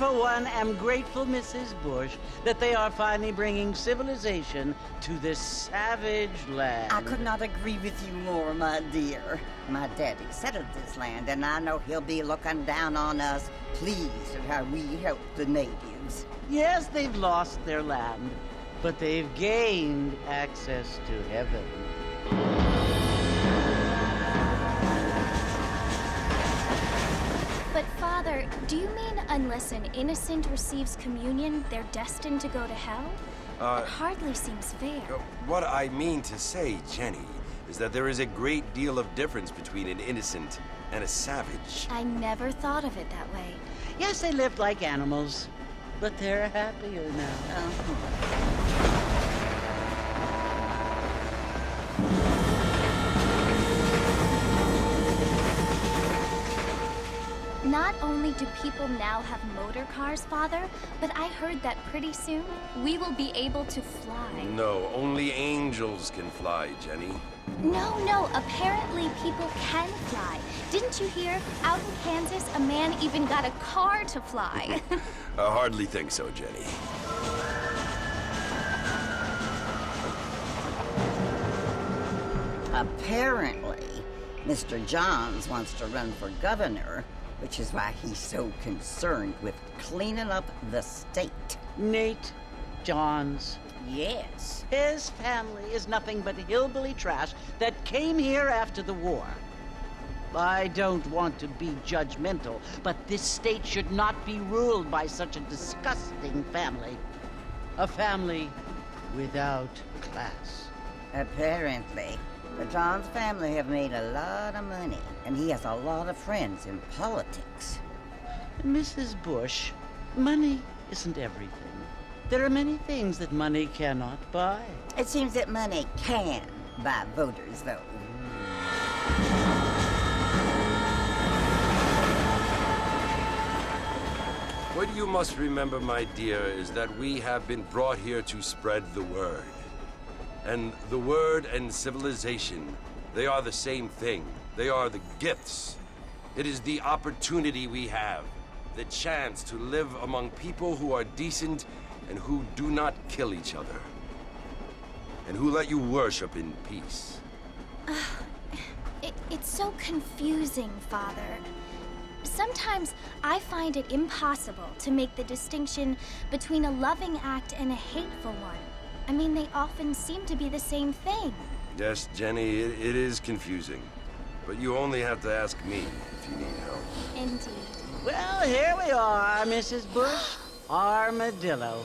for one, am grateful, Mrs. Bush, that they are finally bringing civilization to this savage land. I could not agree with you more, my dear. My daddy settled this land, and I know he'll be looking down on us, pleased at how we help the natives. Yes, they've lost their land, but they've gained access to heaven. But Father, do you mean unless an innocent receives communion, they're destined to go to hell? That hardly seems fair. What I mean to say, Jenny, is that there is a great deal of difference between an innocent and a savage. I never thought of it that way. Yes, they lived like animals, but they're happier now. Not only do people now have motor cars, Father, but I heard that pretty soon we will be able to fly. No, only angels can fly, Jenny. No, apparently people can fly. Didn't you hear? Out in Kansas, a man even got a car to fly. I hardly think so, Jenny. Apparently, Mr. Johns wants to run for governor, which is why he's so concerned with cleaning up the state. Nate Johns. Yes. His family is nothing but hillbilly trash that came here after the war. I don't want to be judgmental, but this state should not be ruled by such a disgusting family. A family without class. Apparently. The Johns family have made a lot of money, and he has a lot of friends in politics. Mrs. Bush, money isn't everything. There are many things that money cannot buy. It seems that money can buy voters, though. What you must remember, my dear, is that we have been brought here to spread the word. And the word and civilization, they are the same thing. They are the gifts. It is the opportunity we have, the chance to live among people who are decent and who do not kill each other, and who let you worship in peace. It's so confusing, Father. Sometimes I find it impossible to make the distinction between a loving act and a hateful one. I mean, they often seem to be the same thing. Yes, Jenny, it is confusing. But you only have to ask me if you need help. Indeed. Well, here we are, Mrs. Bush. Armadillo.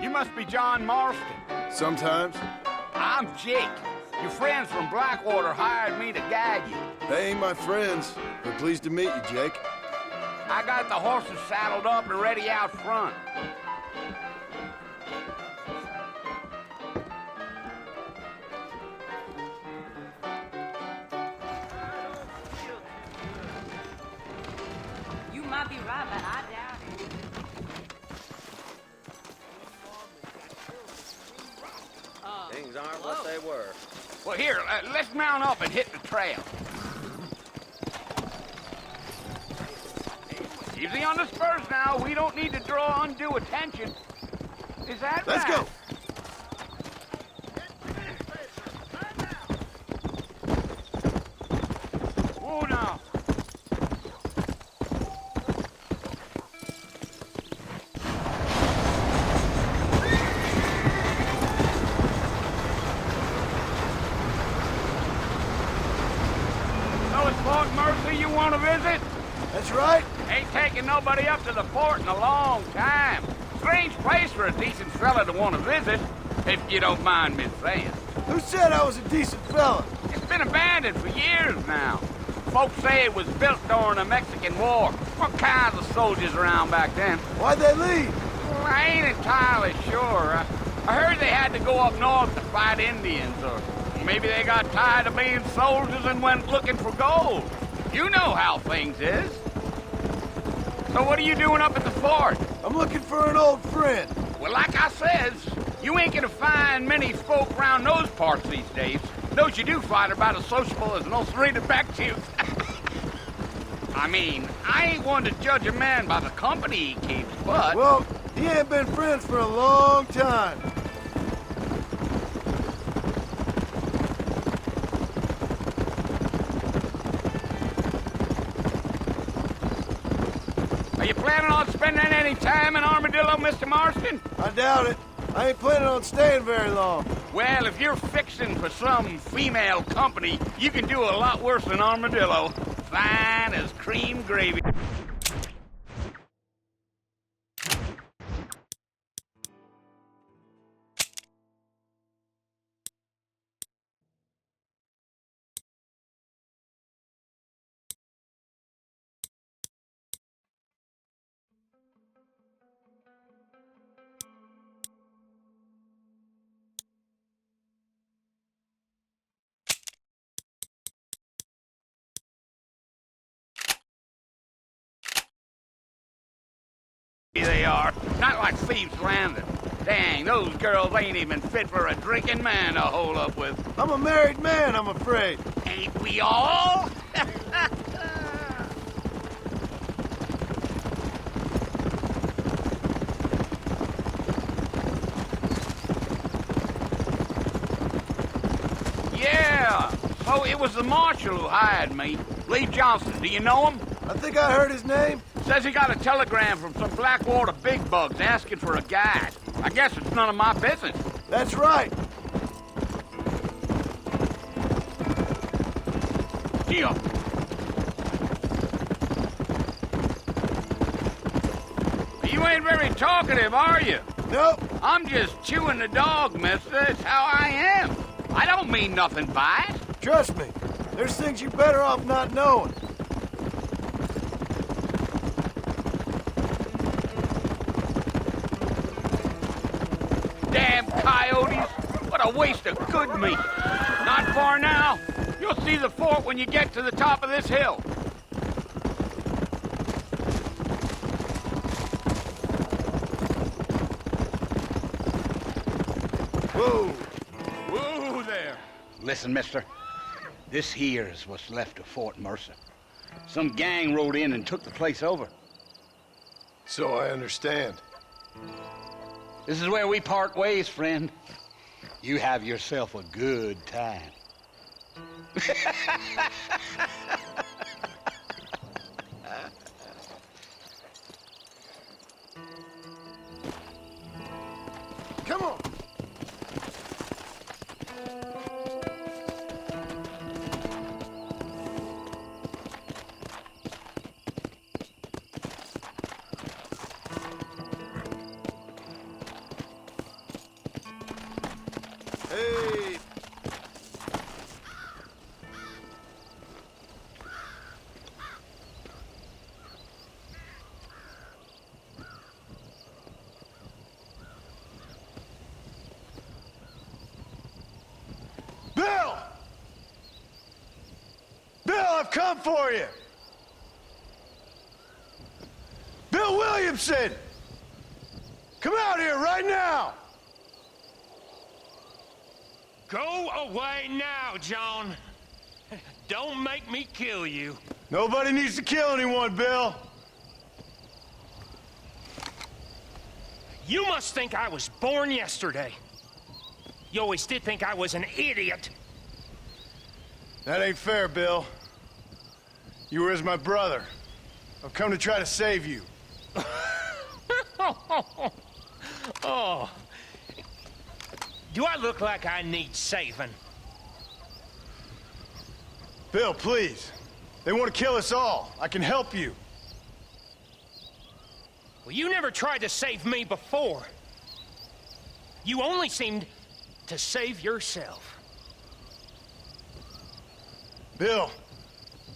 You must be John Marston. Sometimes. I'm Jake. Your friends from Blackwater hired me to guide you. They ain't my friends, but pleased to meet you, Jake. I got the horses saddled up and ready out front. You might be right, but I doubt it. Things aren't what they were. Well, here, let's mount up and hit the trail. Easy on the spurs now. We don't need to draw undue attention. Is that Let's right? go. Oh, no. That's right. Ain't taken nobody up to the fort in a long time. Strange place for a decent fella to want to visit, if you don't mind me saying. Who said I was a decent fella? It's been abandoned for years now. Folks say it was built during the Mexican War. All kinds of soldiers around back then. Why'd they leave? Well, I ain't entirely sure. I heard they had to go up north to fight Indians, or maybe they got tired of being soldiers and went looking for gold. You know how things is. So what are you doing up at the fort? I'm looking for an old friend. Well, like I says, you ain't gonna find many folk around those parts these days. Those you do find are about as sociable as no serrated back tooth. I mean, I ain't one to judge a man by the company he keeps, but... Well, he ain't been friends for a long time. Are you planning on spending any time in Armadillo, Mr. Marston? I doubt it. I ain't planning on staying very long. Well, if you're fixing for some female company, you can do a lot worse than Armadillo. Fine as cream gravy. They are. Not like Thieves Landing. Dang, those girls ain't even fit for a drinking man to hole up with. I'm a married man, I'm afraid. Ain't we all? Yeah, so it was the marshal who hired me. Lee Johnson, do you know him? I think I heard his name. Says he got a telegram from some Blackwater big bugs asking for a guide. I guess it's none of my business. That's right. Gee-up. You ain't very talkative, are you? Nope. I'm just chewing the dog, mister. It's how I am. I don't mean nothing by it. Trust me. There's things you're better off not knowing. Damn coyotes. What a waste of good meat. Not far now. You'll see the fort when you get to the top of this hill. Whoa. Whoa there. Listen, mister. This here is what's left of Fort Mercer. Some gang rode in and took the place over. So I understand. This is where we part ways, friend. You have yourself a good time. Come on. Hey. Bill! Bill, I've come for you! Bill Williamson! Come out here right now! Go away now, John. Don't make me kill you. Nobody needs to kill anyone, Bill. You must think I was born yesterday. You always did think I was an idiot. That ain't fair, Bill. You were as my brother. I've come to try to save you. Oh. Do I look like I need saving? Bill, please. They want to kill us all. I can help you. Well, you never tried to save me before. You only seemed to save yourself. Bill,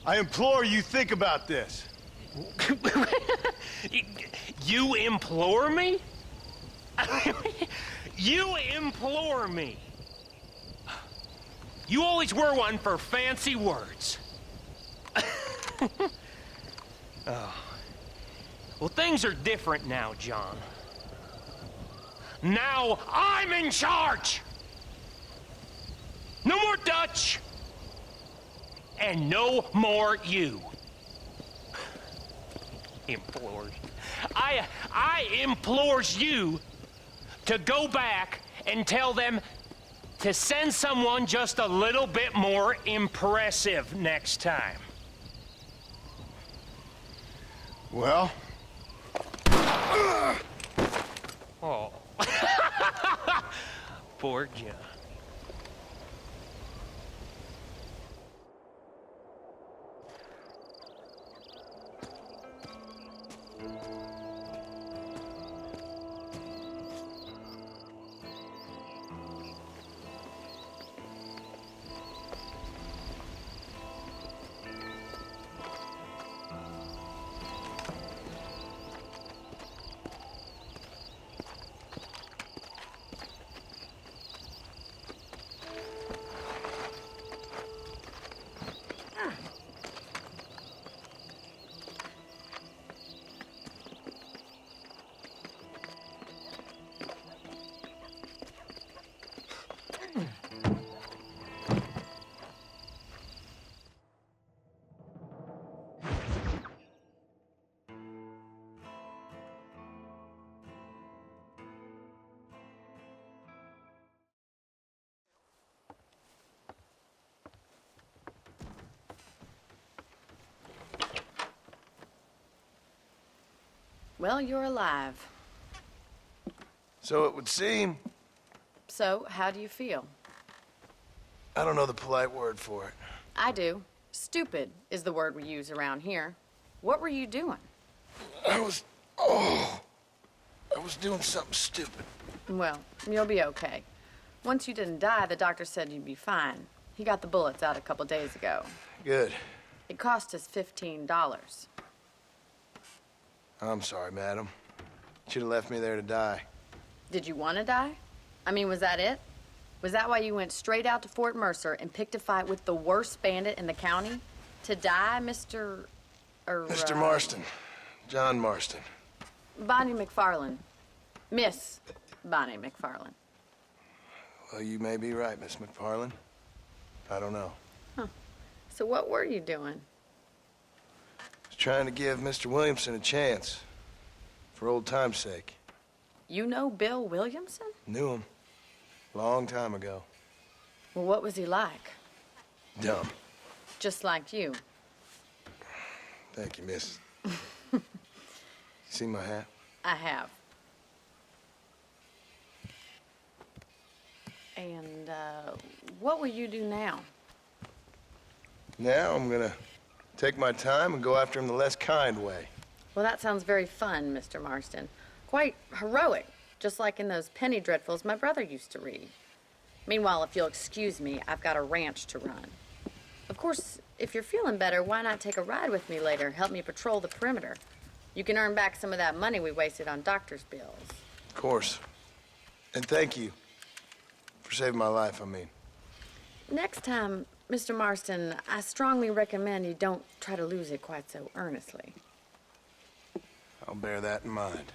I implore you think about this. You implore me? You implore me. You always were one for fancy words. Oh. Well, things are different now, John. Now I'm in charge! No more Dutch! And no more you. Implores. I implores you to go back and tell them to send someone just a little bit more impressive next time. Well? Oh. Poor John. Well, you're alive. So it would seem. So, how do you feel? I don't know the polite word for it. I do. Stupid is the word we use around here. What were you doing? I was doing something stupid. Well, you'll be okay. Once you didn't die, the doctor said you'd be fine. He got the bullets out a couple days ago. Good. It cost us $15. I'm sorry, madam. Should have left me there to die. Did you want to die? I mean, was that it? Was that why you went straight out to Fort Mercer and picked a fight with the worst bandit in the county? To die, Mr. Mr. Marston. John Marston. Bonnie McFarland. Miss Bonnie McFarland. Well, you may be right, Miss McFarland. I don't know. Huh. So what were you doing? I was trying to give Mr. Williamson a chance. For old time's sake. You know Bill Williamson? Knew him. Long time ago. Well, what was he like? Dumb. Just like you. Thank you, miss. See my hat? I have. And, what will you do now? Now I'm gonna take my time and go after him the less kind way. Well, that sounds very fun, Mr. Marston. Quite heroic, just like in those penny dreadfuls my brother used to read. Meanwhile, if you'll excuse me, I've got a ranch to run. Of course, if you're feeling better, why not take a ride with me later? Help me patrol the perimeter. You can earn back some of that money we wasted on doctor's bills. Of course. And thank you for saving my life, I mean. Next time, Mr. Marston, I strongly recommend you don't try to lose it quite so earnestly. I'll bear that in mind.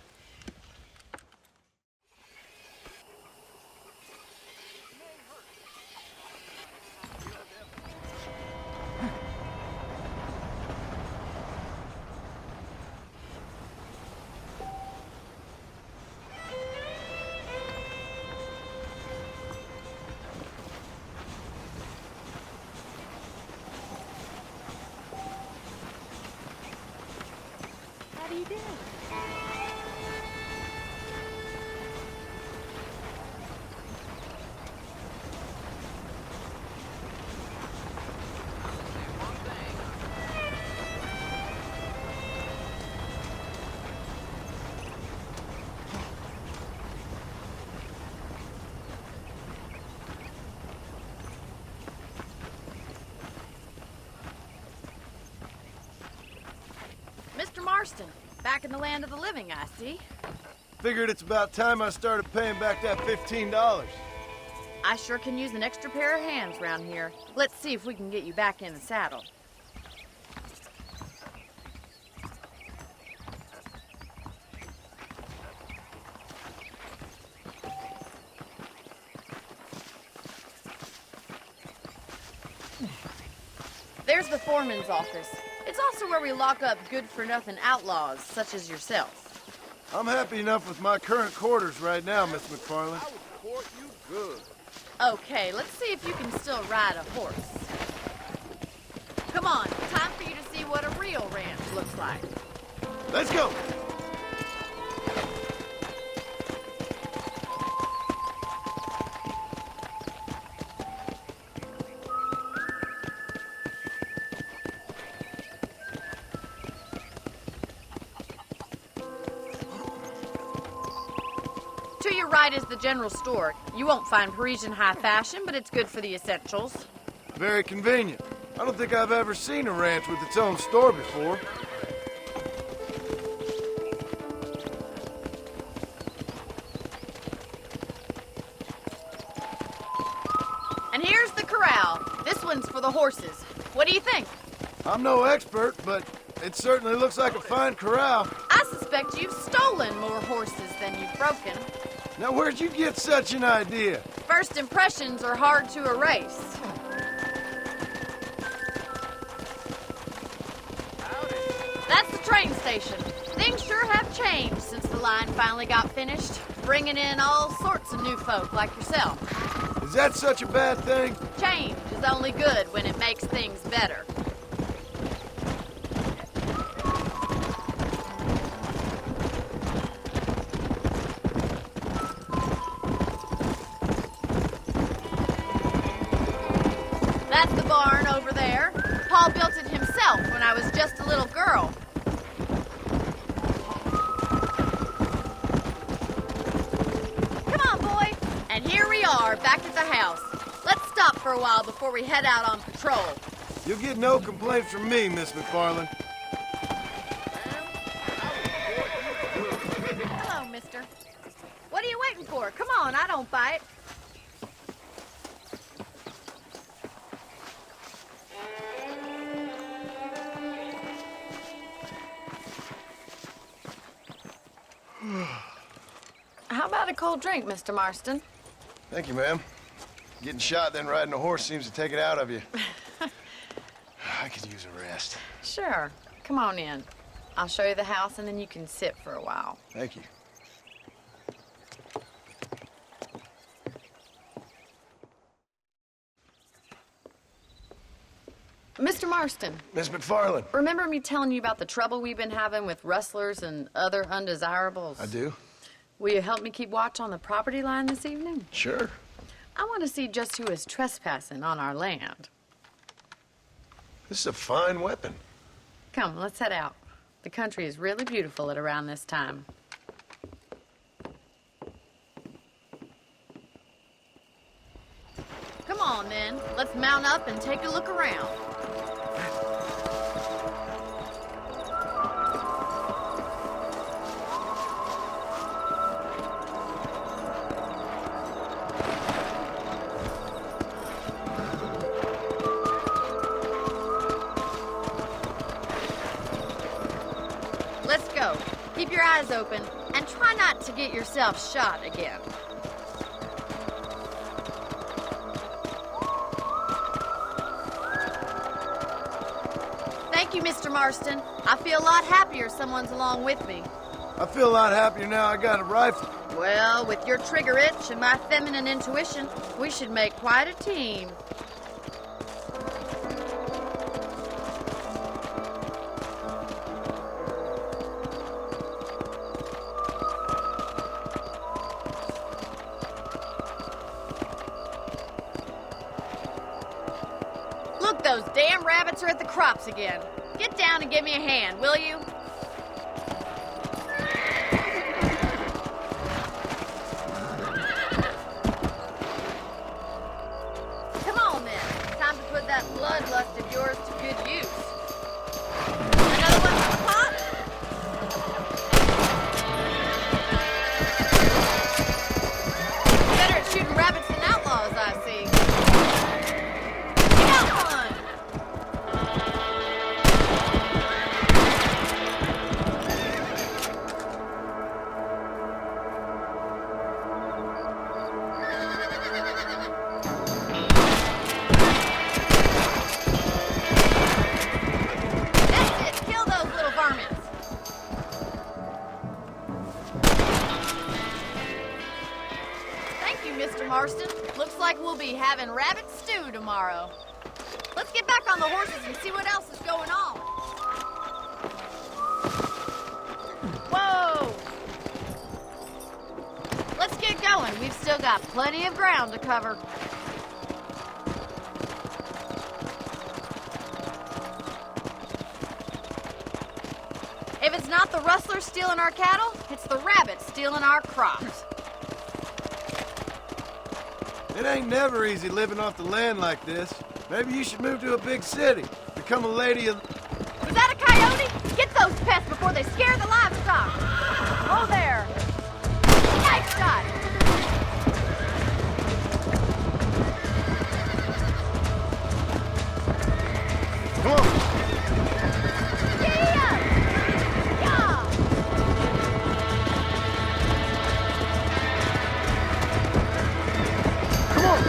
How do you do? Marston, back in the land of the living, I see. Figured it's about time I started paying back that $15. I sure can use an extra pair of hands around here. Let's see if we can get you back in the saddle. There's the foreman's office. It's also where we lock up good-for-nothing outlaws, such as yourself. I'm happy enough with my current quarters right now, Miss McFarland. I would court you good. Okay, let's see if you can still ride a horse. Come on, time for you to see what a real ranch looks like. Let's go! To your right is the general store. You won't find Parisian high fashion, but it's good for the essentials. Very convenient. I don't think I've ever seen a ranch with its own store before. And here's the corral. This one's for the horses. What do you think? I'm no expert, but it certainly looks like a fine corral. I suspect you've stolen more horses than you've broken. Now, where'd you get such an idea? First impressions are hard to erase. That's the train station. Things sure have changed since the line finally got finished, bringing in all sorts of new folk like yourself. Is that such a bad thing? Change is only good when it makes things better. That's the barn over there. Paul built it himself when I was just a little girl. Come on, boy. And here we are, back at the house. Let's stop for a while before we head out on patrol. You'll get no complaints from me, Miss McFarland. Hello, mister. What are you waiting for? Come on, I don't bite. How about a cold drink, Mr. Marston? Thank you, ma'am. Getting shot, then riding a horse seems to take it out of you. I could use a rest. Sure. Come on in. I'll show you the house, and then you can sit for a while. Thank you. Mr. Marston, Miss McFarland. remember me telling you about the trouble we've been having with rustlers and other undesirables? I do? Will you help me keep watch on the property line this evening? Sure. I want to see just who is trespassing on our land. This is a fine weapon. Come, let's head out. The country is really beautiful at around this time. Come on, then. Let's mount up and take a look around. Let's go. Keep your eyes open and try not to get yourself shot again. Thank you, Mr. Marston. I feel a lot happier someone's along with me. I feel a lot happier now I got a rifle. Well, with your trigger itch and my feminine intuition, we should make quite a team. Look, those damn rabbits are at the crops again. Get down and give me a hand, will you? Come on, then. Time to put that bloodlust of yours to good use. Another one for the pot? Marston. Looks like we'll be having rabbit stew tomorrow. Let's get back on the horses and see what else is going on. Whoa! Let's get going. We've still got plenty of ground to cover. If it's not the rustlers stealing our cattle, it's the rabbits stealing our crops. It ain't never easy living off the land like this. Maybe you should move to a big city. Become a lady of... Was that a coyote? Get those pests before they scare the livestock. Oh, there. Nice shot. Come on. Yeah. Yeah. Come on.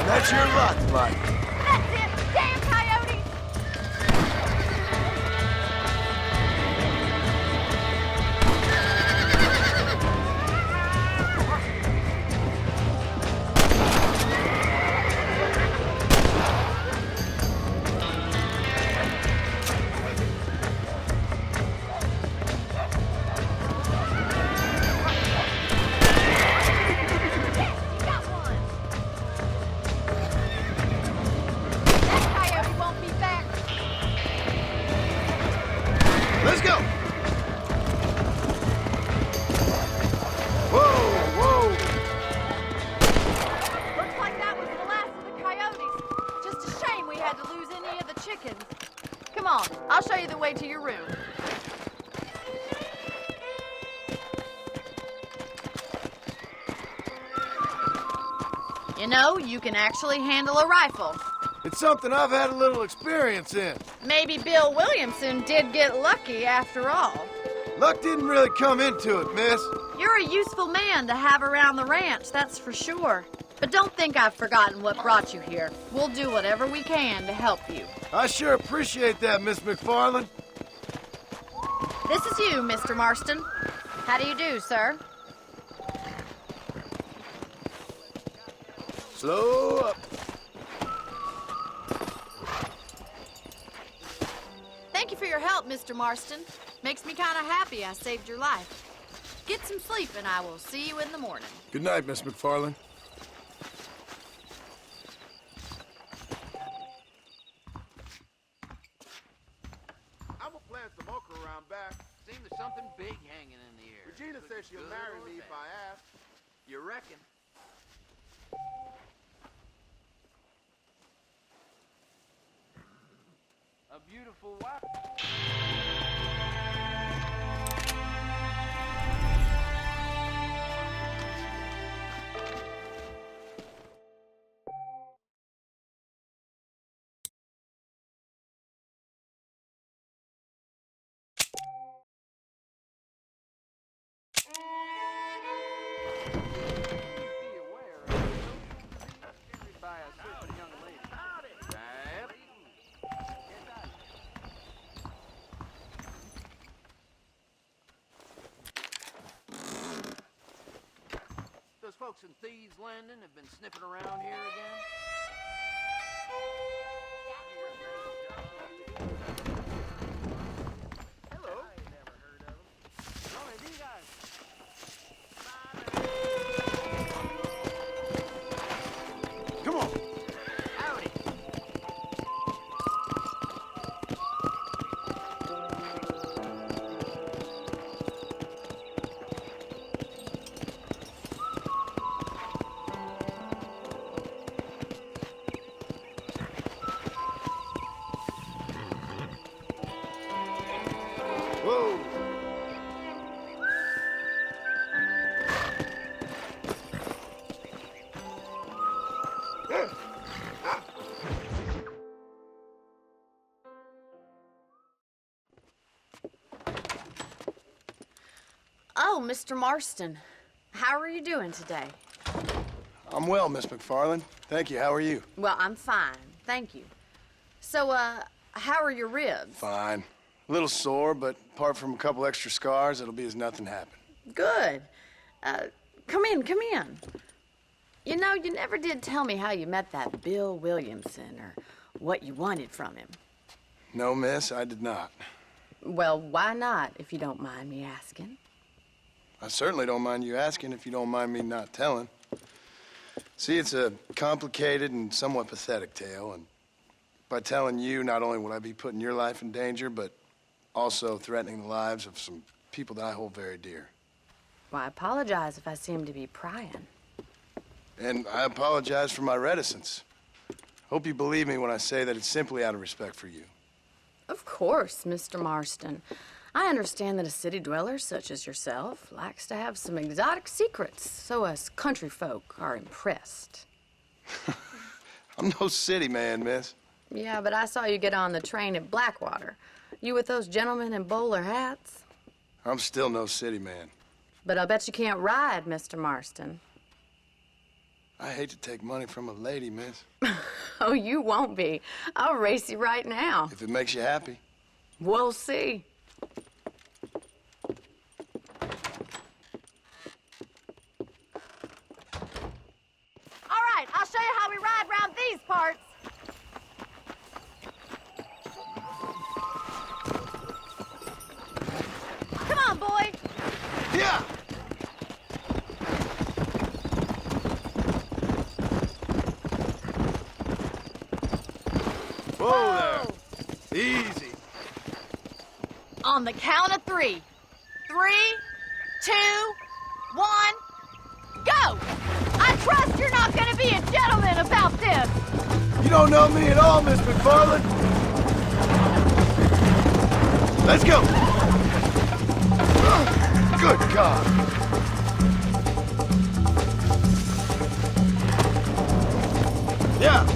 That's your luck, bud. That's it. Damn coyotes. Got one. That coyote won't be back. Let's go. Whoa, whoa. Looks like that was the last of the coyotes. Just a shame we had to lose any of the chickens. Come on, I'll show you the way to your room. You know, you can actually handle a rifle. It's something I've had a little experience in. Maybe Bill Williamson did get lucky after all. Luck didn't really come into it, miss. You're a useful man to have around the ranch, that's for sure. But don't think I've forgotten what brought you here. We'll do whatever we can to help you. I sure appreciate that, Miss McFarland. This is you, Mr. Marston. How do you do, sir? Slow up. Thank you for your help, Mr. Marston. Makes me kind of happy I saved your life. Get some sleep and I will see you in the morning. Good night, Miss McFarland. I'm gonna plant some okra around back. Seems there's something big hanging in the air. Regina says she'll marry me if I ask. You reckon? A beautiful wife. By a certain young lady. Right. Those folks in Thieves Landing have been sniffing around here again. Hello. I ain't never heard of them. How many of you guys? Come on. Howdy. Mr. Marston. How are you doing today? I'm well, Miss McFarland. Thank you. How are you? Well, I'm fine, thank you. So, how are your ribs? Fine. A little sore, but apart from a couple extra scars, it'll be as nothing happened. Good. Come in, come in. You know, you never did tell me how you met that Bill Williamson or what you wanted from him. No, miss, I did not. Well, why not, if you don't mind me asking? I certainly don't mind you asking if you don't mind me not telling. See, it's a complicated and somewhat pathetic tale, and by telling you, not only will I be putting your life in danger, but also threatening the lives of some people that I hold very dear. Well, I apologize if I seem to be prying. And I apologize for my reticence. Hope you believe me when I say that it's simply out of respect for you. Of course, Mr. Marston. I understand that a city dweller such as yourself likes to have some exotic secrets, so us country folk are impressed. I'm no city man, miss. Yeah, but I saw you get on the train at Blackwater. You with those gentlemen in bowler hats? I'm still no city man. But I'll bet you can't ride, Mr. Marston. I hate to take money from a lady, miss. Oh, you won't be. I'll race you right now. If it makes you happy. We'll see. All right, I'll show you how we ride around these parts. Come on, boy. Yeah! Whoa there. Easy. On the count of 3. 3, 2, 1, go! I trust you're not gonna be a gentleman about this. You don't know me at all, Miss McFarland. Let's go. Good God. Yeah.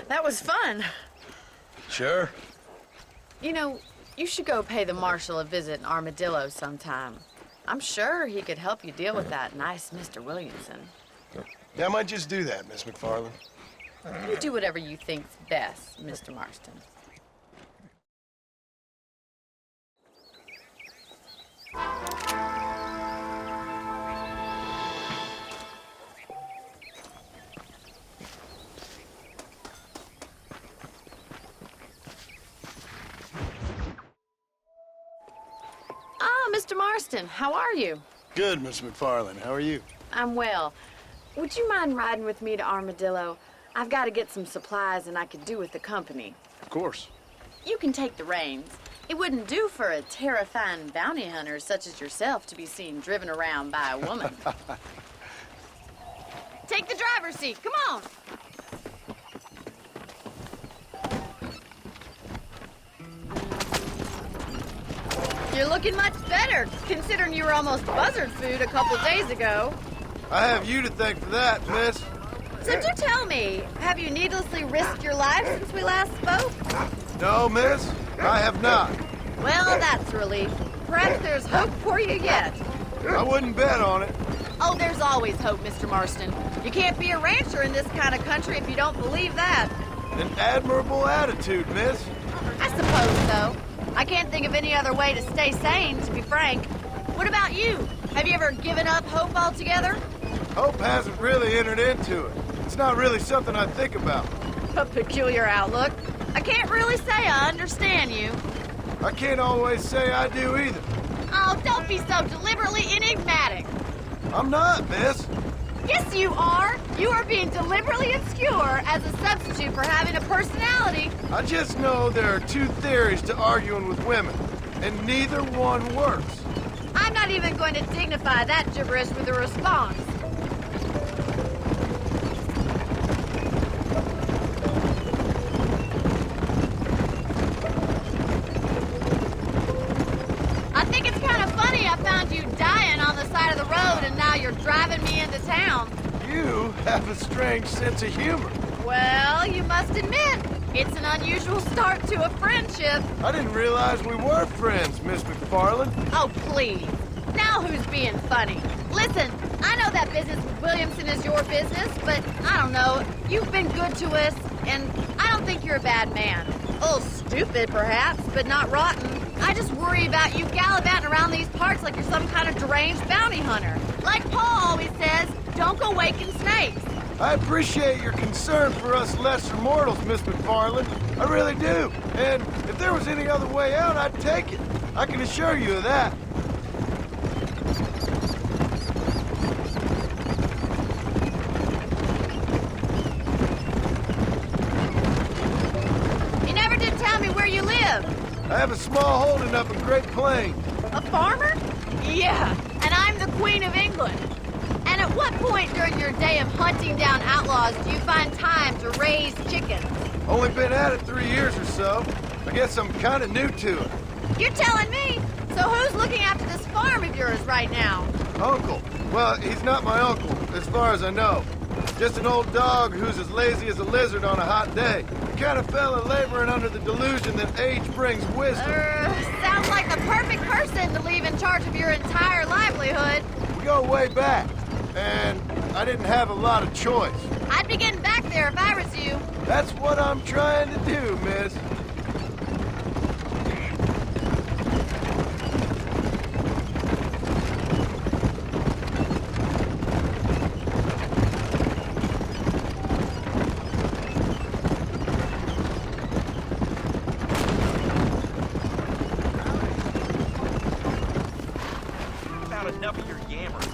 That was fun. Sure. You know, you should go pay the marshal a visit in Armadillo sometime. I'm sure he could help you deal with that nice Mr. Williamson. Yeah, I might just do that, Miss McFarland. You do whatever you think's best, Mr. Marston. Mr. Marston, how are you? Good, Miss McFarland. How are you? I'm well. Would you mind riding with me to Armadillo? I've got to get some supplies and I could do with the company. Of course. You can take the reins. It wouldn't do for a terrifying bounty hunter such as yourself to be seen driven around by a woman. Take the driver's seat. Come on. You're looking much better, considering you were almost buzzard food a couple days ago. I have you to thank for that, miss. So do tell me, have you needlessly risked your life since we last spoke? No, miss, I have not. Well, that's a relief. Perhaps there's hope for you yet. I wouldn't bet on it. Oh, there's always hope, Mr. Marston. You can't be a rancher in this kind of country if you don't believe that. An admirable attitude, miss. I suppose so. I can't think of any other way to stay sane, to be frank. What about you? Have you ever given up hope altogether? Hope hasn't really entered into it. It's not really something I think about. A peculiar outlook. I can't really say I understand you. I can't always say I do either. Oh, don't be so deliberately enigmatic. I'm not, miss. Yes, you are. You are being deliberately obscure as a substitute for having a personality. I just know there are two theories to arguing with women, and neither one works. I'm not even going to dignify that gibberish with a response. I think it's kind of funny I found you dying on the side of the road and now you're driving me into town. You have a strange sense of humor. Well, you must admit, it's an unusual start to a friendship. I didn't realize we were friends, Miss McFarland. Oh, please. Now who's being funny? Listen, I know that business with Williamson is your business, but I don't know. You've been good to us, and I don't think you're a bad man. A little stupid, perhaps, but not rotten. I just worry about you gallivanting around these parts like you're some kind of deranged bounty hunter. Like Paul always says, don't go waking snakes. I appreciate your concern for us lesser mortals, Miss McFarland. I really do. And if there was any other way out, I'd take it. I can assure you of that. You never did tell me where you live. I have a small holding up in Great Plains. A farmer? Yeah, and I'm the Queen of England. And at what point during your day of hunting down outlaws do you find time to raise chickens? Only been at it 3 years or so. I guess I'm kind of new to it. You're telling me? So who's looking after this farm of yours right now? Uncle. Well, he's not my uncle, as far as I know. Just an old dog who's as lazy as a lizard on a hot day. The kind of fella laboring under the delusion that age brings wisdom. Sounds like the perfect person to leave in charge of your entire livelihood. We go way back, and I didn't have a lot of choice. I'd be getting back there if I was you. That's what I'm trying to do, miss. Enough of your yammers.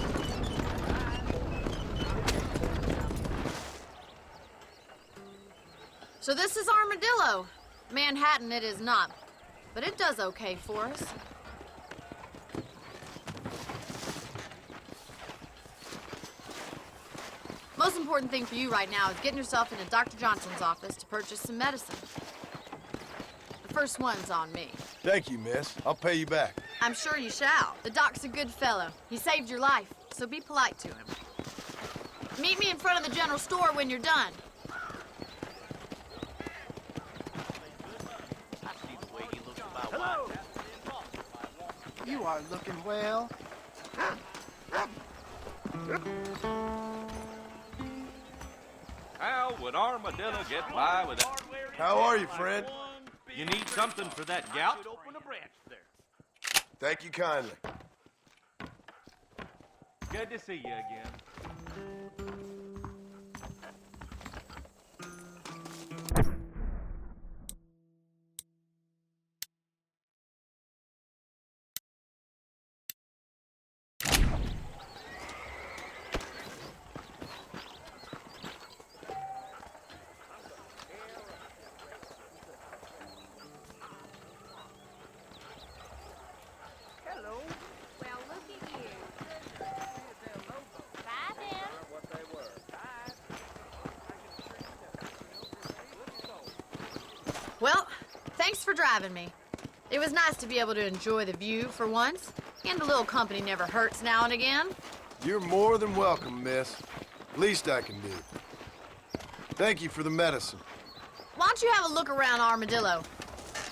So this is Armadillo. Manhattan it is not, but it does okay for us. Most important thing for you right now is getting yourself into Dr. Johnson's office to purchase some medicine. The first one's on me. Thank you, miss. I'll pay you back. I'm sure you shall. The doc's a good fellow. He saved your life, so be polite to him. Meet me in front of the general store when you're done. are looking well. How would Armadillo get by without... How are you, Fred? You need something for that gout? Thank you kindly. Good to see you again. Well, thanks for driving me. It was nice to be able to enjoy the view for once, and a little company never hurts now and again. You're more than welcome, miss. Least I can do. Thank you for the medicine. Why don't you have a look around Armadillo?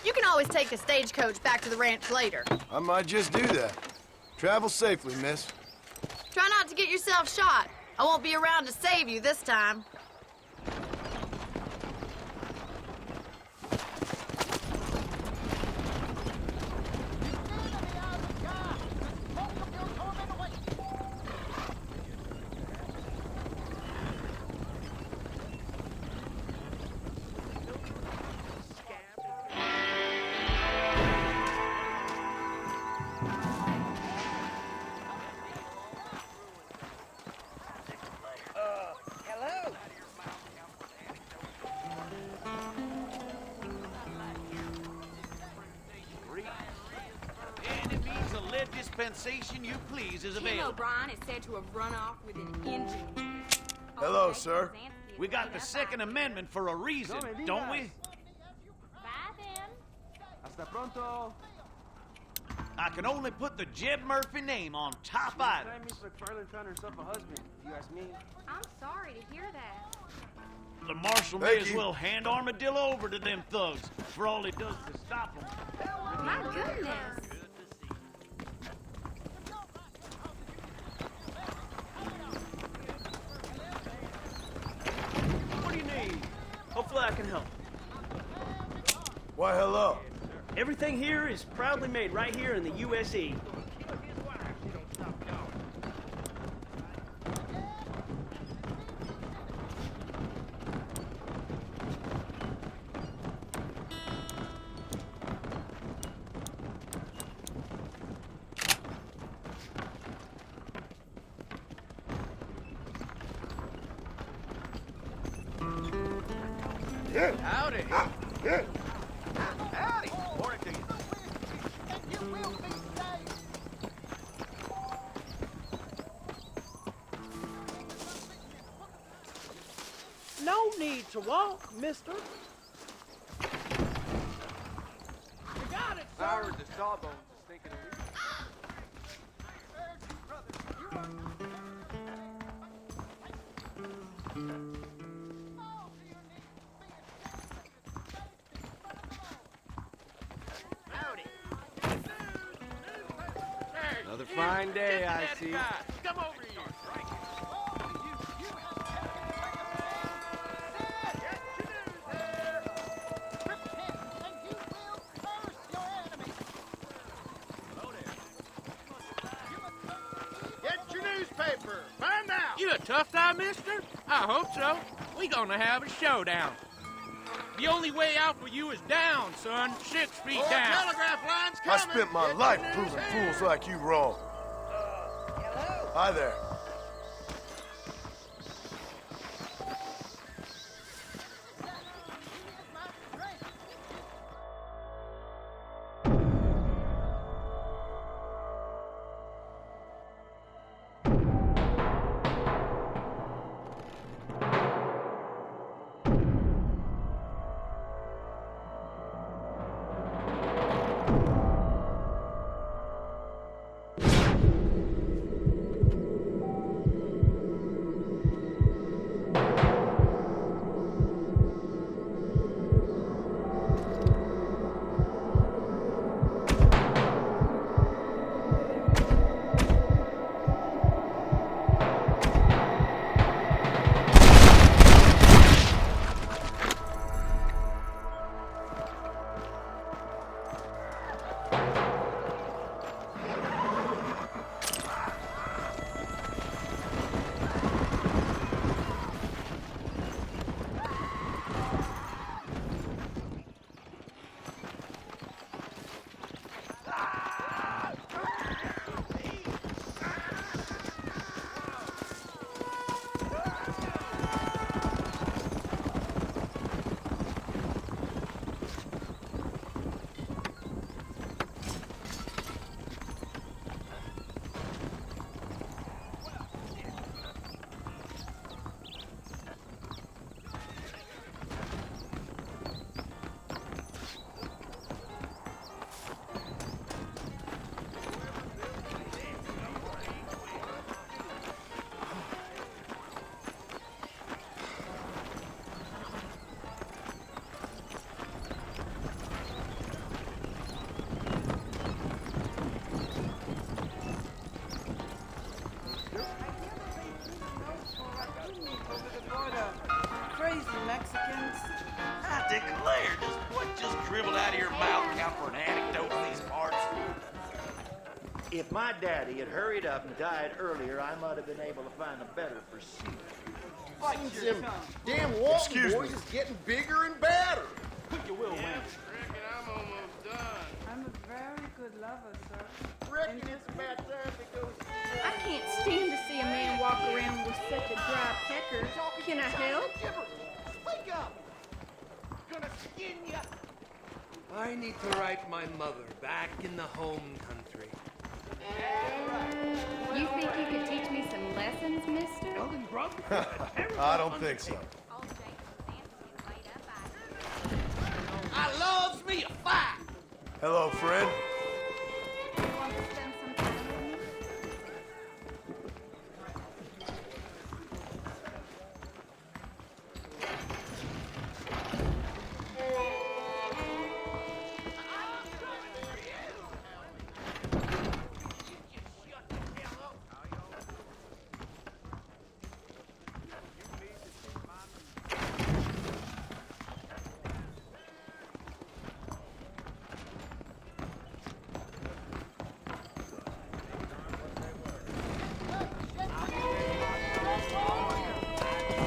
You can always take a stagecoach back to the ranch later. I might just do that. Travel safely, miss. Try not to get yourself shot. I won't be around to save you this time. Dispensation you please is Tim available. O'Brien is said to have run off with an engine. Hello, sir. We got the Second Amendment for a reason, don't we? Bye then. Hasta pronto. I can only put the Jeb Murphy name on top items. Miss McFarland found herself a husband, if you ask me. I'm sorry to hear that. The marshal may as well hand Armadillo over to them thugs for all he does to stop them. My goodness. What do you need? Hopefully I can help. Why, hello. Everything here is proudly made right here in the USA. Howdy. Howdy. Morning to you. No need to walk, mister. You got it, sir. Howard, the sawbones is thinking of leaving. Another fine day, I see. Come over here. Get your newspaper. Find out. You a tough guy, mister? I hope so. We gonna have a showdown. The only way out for you is down, son. 6 feet down. Telegraph line's I coming. spent my life proving fools like you wrong. Hi there. Claire, what just dribbled out of your mouth count for an anecdote in these parts? If my daddy had hurried up and died earlier, I might have been able to find a better pursuit. Seems them damn Walton boys is getting bigger and badder. You will, man. Reckon I'm almost done. I'm a very good lover, sir. Reckon it's about time to go. I can't stand to see a man walk around with such a dry pecker. Can I help? Speak up. Gonna skin ya. I need to write my mother back in the home country. You think you could teach me some lessons, mister? I don't think so. I loves me a fight. Hello, Fred. You want to spend some time with me?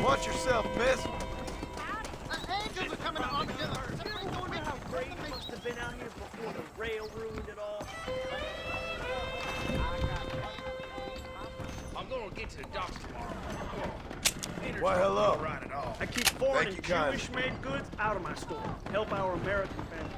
Watch yourself, miss. Angels are coming to Armadillo. Remember how great it must have been out here before the rail ruined it all? I'm gonna get to the docks tomorrow. Why, hello. Right at all. I keep foreign Thank and you kindly. Jewish-made goods out of my store. Help our American families.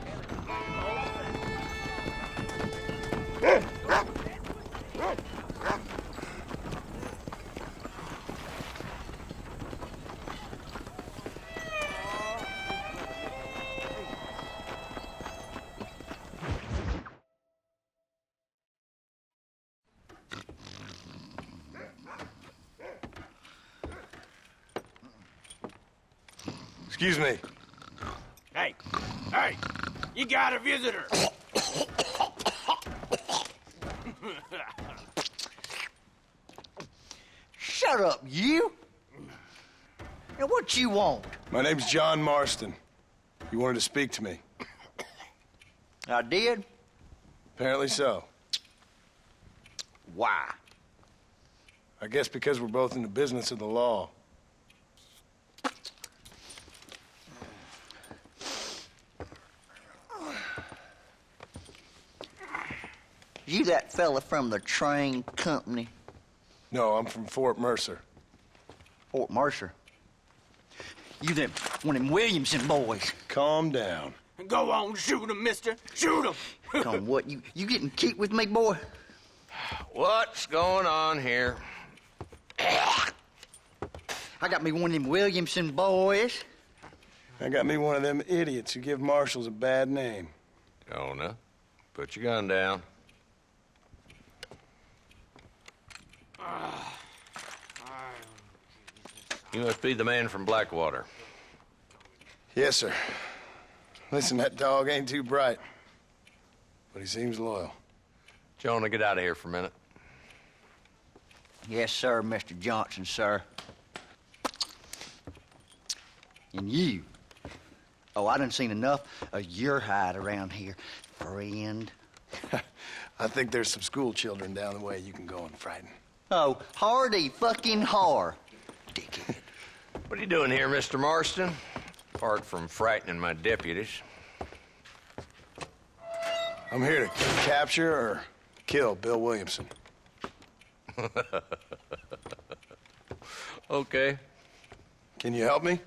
Excuse me. Hey, you got a visitor. Shut up, you! Now, what you want? My name's John Marston. You wanted to speak to me. I did? Apparently so. Why? I guess because we're both in the business of the law. You that fella from the train company? No, I'm from Fort Mercer. Fort Mercer? You them, one of them Williamson boys. Calm down. Go on, shoot him, mister. Shoot him. Come on, what, you getting kicked with me, boy? What's going on here? I got me one of them Williamson boys. I got me one of them idiots who give marshals a bad name. Jonah, put your gun down. You must be the man from Blackwater. Yes, sir. Listen, that dog ain't too bright, but he seems loyal. Jonah, get out of here for a minute. Yes, sir, Mr. Johnson, sir. And you. Oh, I done seen enough of your hide around here, friend. I think there's some school children down the way you can go and frighten. Oh, hardy fucking har. What are you doing here, Mr. Marston? Apart from frightening my deputies. I'm here to capture or kill Bill Williamson. Okay. Can you help me?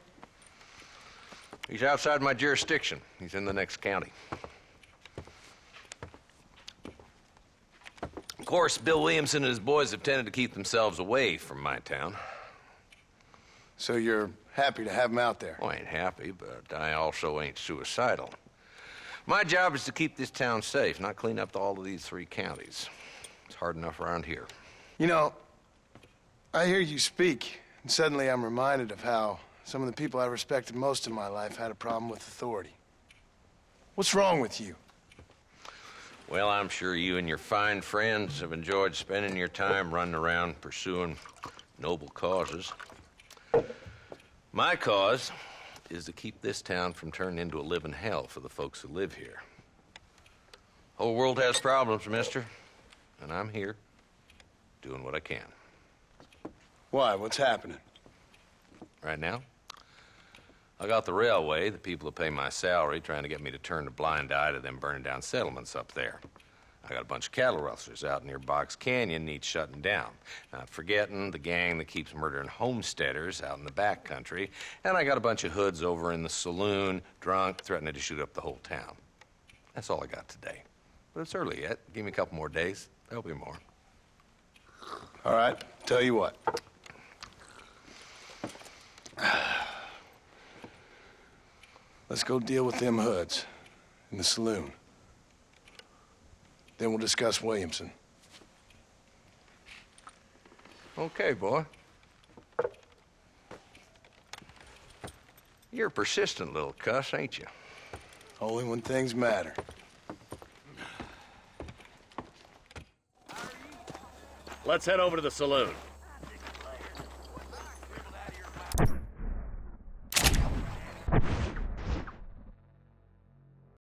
He's outside my jurisdiction. He's in the next county. Of course, Bill Williamson and his boys have tended to keep themselves away from my town. So you're happy to have him out there? Well, I ain't happy, but I also ain't suicidal. My job is to keep this town safe, not clean up all of these 3 counties. It's hard enough around here. You know, I hear you speak, and suddenly I'm reminded of how some of the people I respected most in my life had a problem with authority. What's wrong with you? Well, I'm sure you and your fine friends have enjoyed spending your time running around pursuing noble causes. My cause is to keep this town from turning into a living hell for the folks who live here. Whole world has problems, mister, and I'm here doing what I can. Why? What's happening? Right now, I got the railway, the people who pay my salary, trying to get me to turn a blind eye to them burning down settlements up there. I got a bunch of cattle rustlers out near Box Canyon needs shutting down. Not forgetting the gang that keeps murdering homesteaders out in the back country. And I got a bunch of hoods over in the saloon, drunk, threatening to shoot up the whole town. That's all I got today. But it's early yet. Give me a couple more days. There'll be more. All right, tell you what. Let's go deal with them hoods in the saloon. Then we'll discuss Williamson. Okay, boy. You're a persistent little cuss, ain't you? Only when things matter. Let's head over to the saloon.